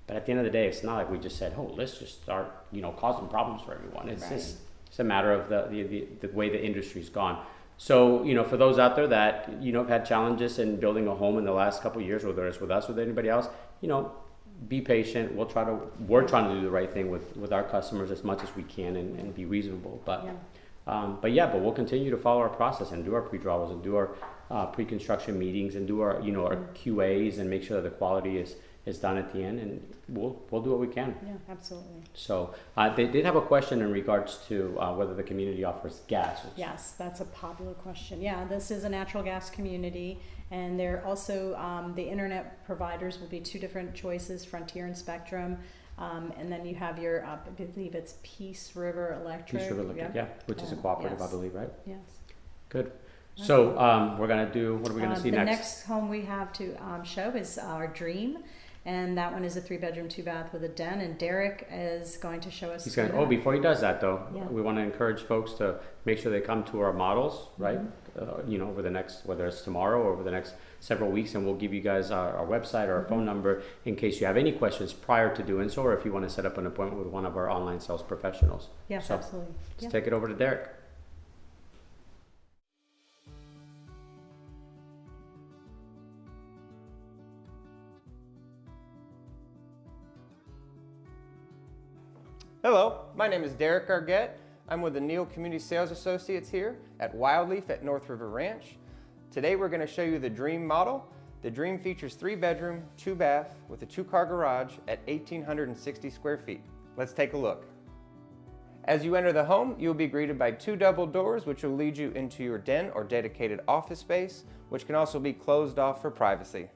But at the end of the day, it's not like we just said, oh, let's just start, causing problems for everyone. It's just it's a matter of the way the industry's gone. So, for those out there that, have had challenges in building a home in the last couple of years, whether it's with us or with anybody else, be patient. We're trying to do the right thing with our customers as much as we can and be reasonable. But we'll continue to follow our process and do our pre-drawals and do our pre-construction meetings and do our our QAs and make sure that the quality is done at the end, and we'll do what we can. Yeah, absolutely. So they did have a question in regards to whether the community offers gas. Yes, that's a popular question. Yeah, this is a natural gas community, and they're also the internet providers will be two different choices, Frontier and Spectrum. And then you have your, I believe it's Peace River Electric. Peace River Electric, yeah, which is a cooperative, I believe, right? Yes. Good. So we're going to do, what are we going to see next? The next home we have to show is our Dream. And that one is a 3-bedroom, 2-bath with a den. And Derek is going to show us. Before he does that though, we want to encourage folks to make sure they come to our models, right? Over the next, whether it's tomorrow or over the next several weeks, and we'll give you guys our website or our phone number in case you have any questions prior to doing so, or if you want to set up an appointment with one of our online sales professionals. Yes, absolutely. Let's take it over to Derek. Hello, my name is Derek Argett. I'm with the Neal Community Sales Associates here at Wildleaf at North River Ranch. Today we're going to show you the Dream model. The Dream features 3-bedroom, 2-bath with a 2-car garage at 1,860 square feet. Let's take a look. As you enter the home, you'll be greeted by 2 double doors which will lead you into your den or dedicated office space, which can also be closed off for privacy.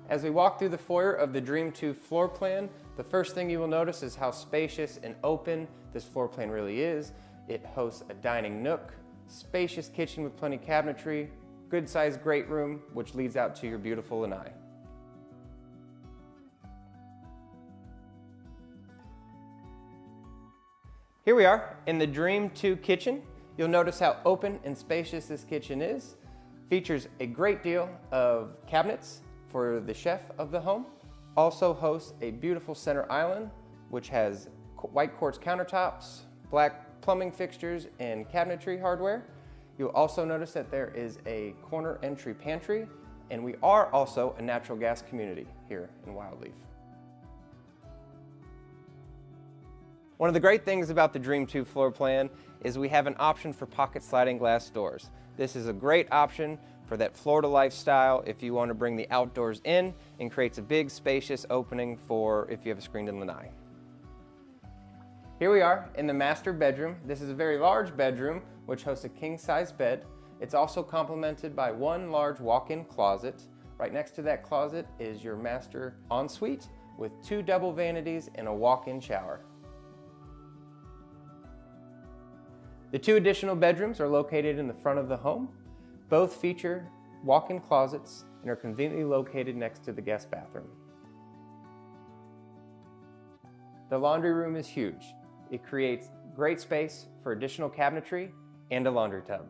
As we walk through the foyer of the Dream 2 floor plan, the first thing you will notice is how spacious and open this floor plan really is. It hosts a dining nook, spacious kitchen with plenty of cabinetry, good sized great room, which leads out to your beautiful lanai. Here we are in the Dream 2 kitchen. You'll notice how open and spacious this kitchen is. Features a great deal of cabinets for the chef of the home. Also hosts a beautiful center island, which has white quartz countertops, black plumbing fixtures, and cabinetry hardware. You'll also notice that there is a corner entry pantry, and we are also a natural gas community here in Wildleaf. One of the great things about the Dream 2 floor plan is we have an option for pocket sliding glass doors. This is a great option for that Florida lifestyle if you want to bring the outdoors in, and creates a big spacious opening for if you have a screened-in lanai. Here we are in the master bedroom. This is a very large bedroom which hosts a king-size bed. It's also complemented by 1 large walk-in closet. Right next to that closet is your master ensuite with 2 double vanities and a walk-in shower. The 2 additional bedrooms are located in the front of the home. Both feature walk-in closets and are conveniently located next to the guest bathroom. The laundry room is huge. It creates great space for additional cabinetry and a laundry tub.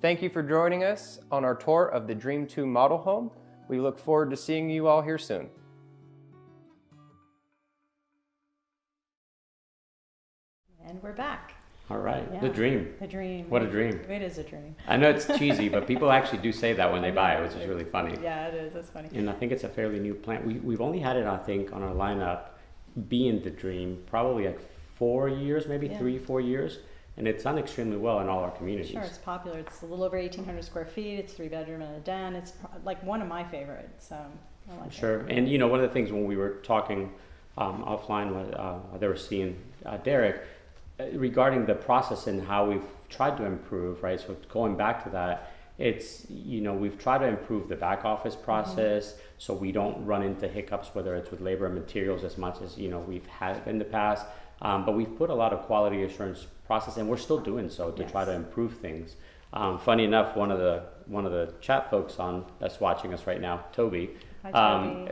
Thank you for joining us on our tour of the Dream 2 model home. We look forward to seeing you all here soon. And we're back. All right, Yeah. The Dream. The Dream. What a dream. It is a dream. I know it's cheesy, but people actually do say that when they buy it, which is really funny. Yeah, it is. That's funny. And I think it's a fairly new plant. We've only had it, I think, on our lineup, being the Dream, probably like 4 years, maybe 3-4 years. And it's done extremely well in all our communities. Sure, it's popular. It's a little over 1,800 square feet. It's 3-bedroom and a den. It's like one of my favorites. I like Sure. it. And one of the things when we were talking offline with they were seeing Derek, regarding the process and how we've tried to improve, right? So going back to that, It's, you know, we've tried to improve the back office process so we don't run into hiccups, whether it's with labor and materials as much as, you know, we've had in the past. But we've put a lot of quality assurance process, and we're still doing so to try to improve things. Funny enough, one of the chat folks that's watching us right now, Toby, a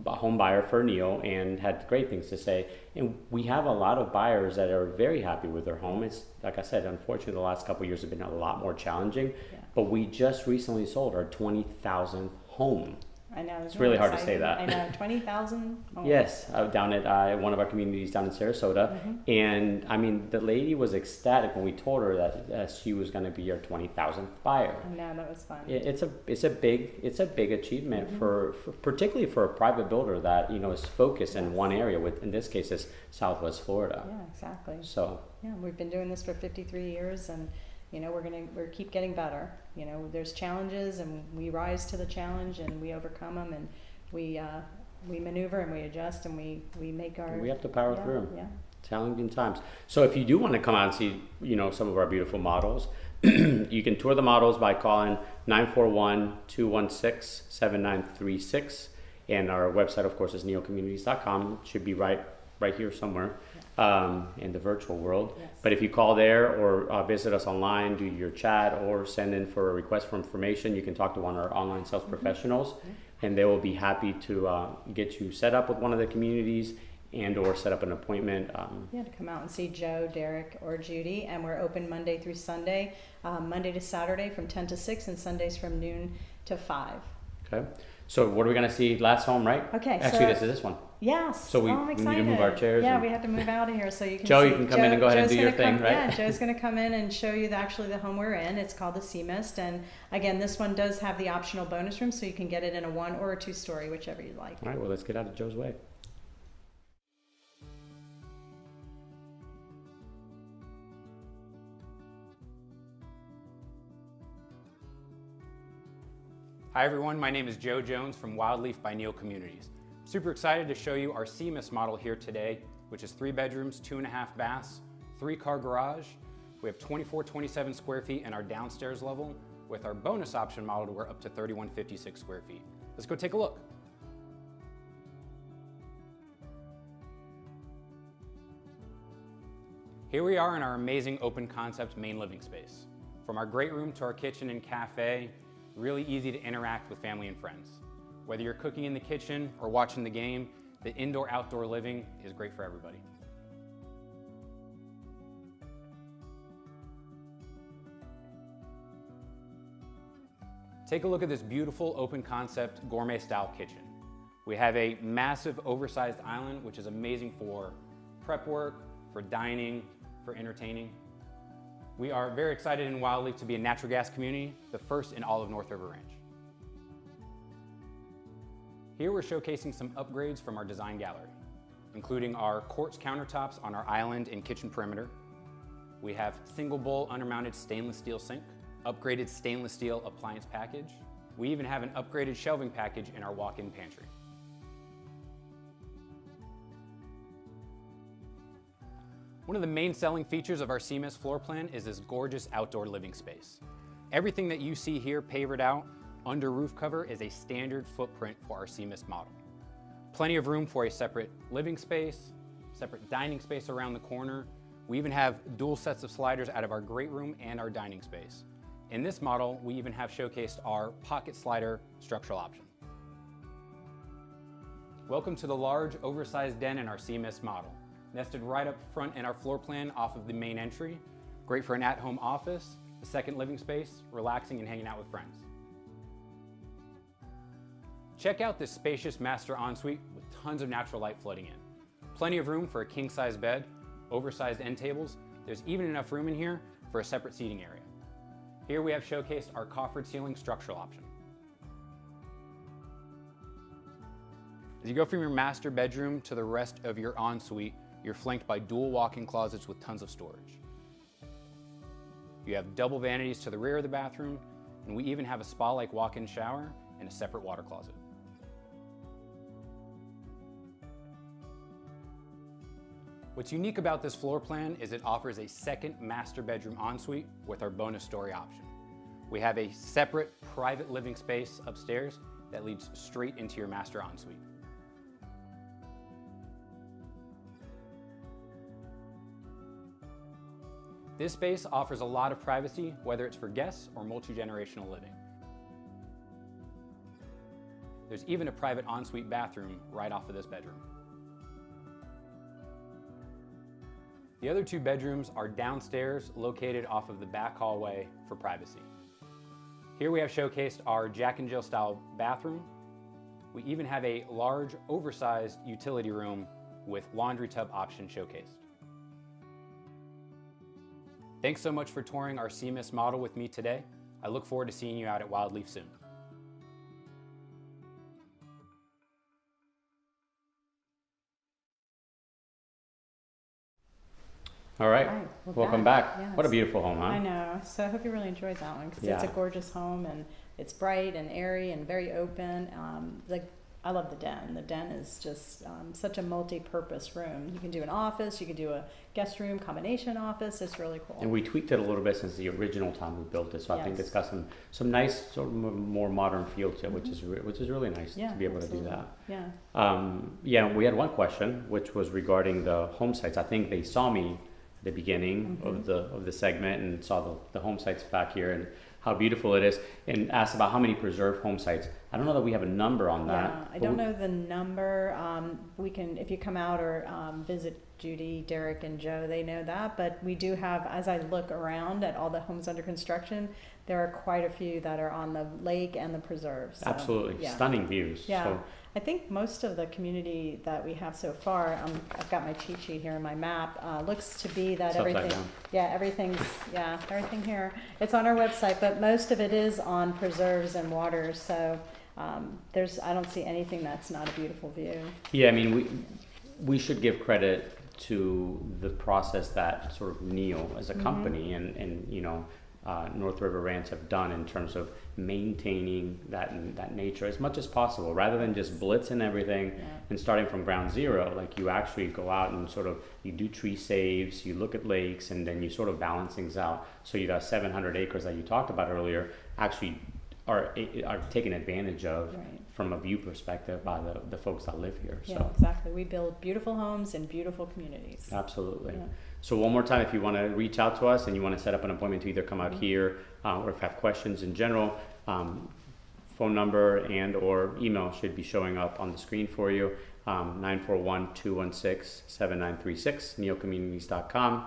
home buyer for Neil, and had great things to say. And we have a lot of buyers that are very happy with their home. It's, like I said, unfortunately the last couple of years have been a lot more challenging, but we just recently sold our 20,000th home. I know. It's really hard to say that. I know, 20,000 homes. Yes, down at one of our communities down in Sarasota. And I mean, the lady was ecstatic when we told her that she was going to be our 20,000th buyer. I know, that was fun. It's a big achievement for particularly for a private builder that, you know, is focused in one area, with, in this case, is Southwest Florida. Yeah, exactly. So yeah, we've been doing this for 53 years, and you know, we're keep getting better. You know, there's challenges, and we rise to the challenge, and we overcome them, and we maneuver and we adjust, and we make our. We have to power through them. Yeah. Challenging times. So if you do want to come out and see, you know, some of our beautiful models, you can tour the models by calling 941-216-7936, and our website, of course, is neocommunities.com. It should be right here somewhere. In the virtual world. Yes. But if you call there or visit us online, do your chat, or send in for a request for information, you can talk to one of our online sales professionals, and they will be happy to get you set up with one of the communities and or set up an appointment. To come out and see Joe, Derek, or Judy. And we're open Monday through Sunday, Monday to Saturday from 10 to 6, and Sundays from noon to 5. Okay. So what are we going to see? Last home, right? Okay. Actually, this is this one. Yes. So we I'm need excited. to move our chairs. Yeah, we have to move out of here so you can Joe, see. you can come in and go ahead and do your thing, right? Yeah, Joe's going to come in and show you the home we're in. It's called the Sea Mist. And again, this one does have the optional bonus room, so you can get it in a 1 or a 2-story, whichever you like. All right, well, let's get out of Joe's way. Hi everyone, my name is Joe Jones from Wildleaf by Neil Communities. Super excited to show you our Sea Mist model here today, which is 3 bedrooms, 2.5 baths, 3-car garage. We have 2427 square feet in our downstairs level. With our bonus option model, we're up to 3156 square feet. Let's go take a look. Here we are in our amazing open concept main living space. From our great room to our kitchen and cafe, really easy to interact with family and friends. Whether you're cooking in the kitchen or watching the game, the indoor-outdoor living is great for everybody. Take a look at this beautiful open concept gourmet style kitchen. We have a massive oversized island, which is amazing for prep work, for dining, for entertaining. We are very excited in Wildleaf to be a natural gas community, the first in all of North River Ranch. Here we're showcasing some upgrades from our design gallery, including our quartz countertops on our island and kitchen perimeter. We have single bowl undermounted stainless steel sink, upgraded stainless steel appliance package. We even have an upgraded shelving package in our walk-in pantry. One of the main selling features of our Sea Mist floor plan is this gorgeous outdoor living space. Everything that you see here pavered out under roof cover is a standard footprint for our Sea Mist model. Plenty of room for a separate living space, separate dining space around the corner. We even have dual sets of sliders out of our great room and our dining space. In this model, we even have showcased our pocket slider structural option. Welcome to the large, oversized den in our Sea Mist model. Nested right up front in our floor plan off of the main entry. Great for an at-home office, a second living space, relaxing and hanging out with friends. Check out this spacious master ensuite with tons of natural light flooding in. Plenty of room for a king-size bed, oversized end tables. There's even enough room in here for a separate seating area. Here we have showcased our coffered ceiling structural option. As you go from your master bedroom to the rest of your ensuite, you're flanked by dual walk-in closets with tons of storage. You have double vanities to the rear of the bathroom, and we even have a spa-like walk-in shower and a separate water closet. What's unique about this floor plan is it offers a second master bedroom ensuite with our bonus story option. We have a separate private living space upstairs that leads straight into your master ensuite. This space offers a lot of privacy, whether it's for guests or multi-generational living. There's even a private ensuite bathroom right off of this bedroom. The other two bedrooms are downstairs, located off of the back hallway for privacy. Here we have showcased our Jack and Jill style bathroom. We even have a large, oversized utility room with laundry tub option showcased. Thanks so much for touring our CMIS model with me today. I look forward to seeing you out at Wildleaf soon. All right, We're welcome back. What a beautiful home, huh? I know, so I hope you really enjoyed that one because it's a gorgeous home and it's bright and airy and very open. I love the den. The den is just such a multi-purpose room. You can do an office, you can do a guest room, combination office. It's really cool. And we tweaked it a little bit since the original time we built it, so I think it's got some nice, sort of more modern feel to it, which is really nice to be able to do that. Yeah. We had one question, which was regarding the home sites. I think they saw me at the beginning of the segment and saw the home sites back here and how beautiful it is, and asked about how many preserved home sites. I don't know that we have a number on that. Yeah, I don't know the number. We can, if you come out or visit Judy, Derek, and Joe, they know that. But we do have, as I look around at all the homes under construction, there are quite a few that are on the lake and the preserves. So, absolutely, stunning views. Yeah, so. I think most of the community that we have so far, I've got my cheat sheet here and my map, looks to be that everything, everything here. It's on our website, but most of it is on preserves and waters. So I don't see anything that's not a beautiful view. Yeah, I mean, we should give credit to the process that sort of Neil as a company and you know, North River Ranch have done in terms of maintaining that nature as much as possible, rather than just blitzing everything and starting from ground zero. Like, you actually go out and sort of, you do tree saves, you look at lakes, and then you sort of balance things out. So you got 700 acres that you talked about earlier actually are taken advantage of from a view perspective by the folks that live here. Yeah, exactly. We build beautiful homes in beautiful communities. Absolutely. Yeah. So one more time, if you want to reach out to us and you want to set up an appointment to either come out here or if you have questions in general, phone number and or email should be showing up on the screen for you. 941-216-7936, neilcommunities.com.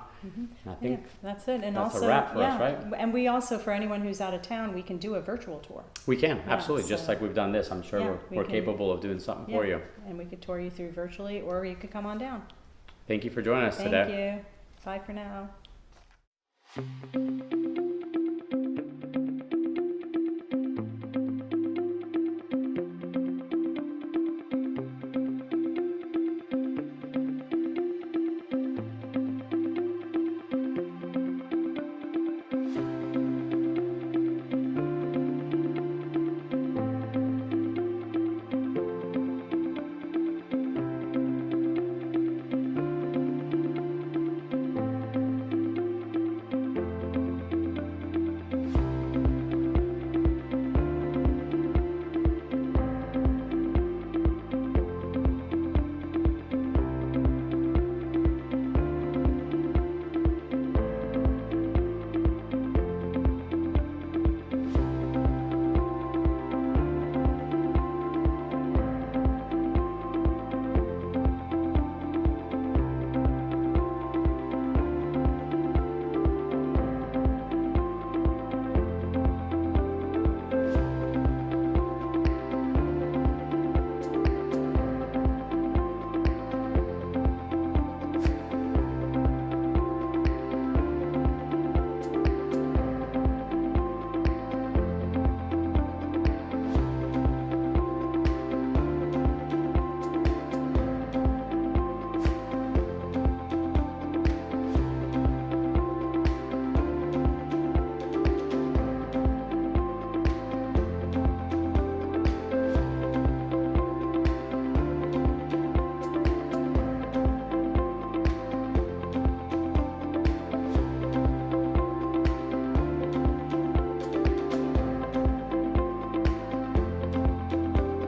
I think that's it. And that's also, a wrap for us, right? And we also, for anyone who's out of town, we can do a virtual tour. We can, absolutely. Just like we've done this, I'm sure we're can, capable of doing something for you. And we could tour you through virtually, or you could come on down. Thank you for joining us today. Thank you. Bye for now.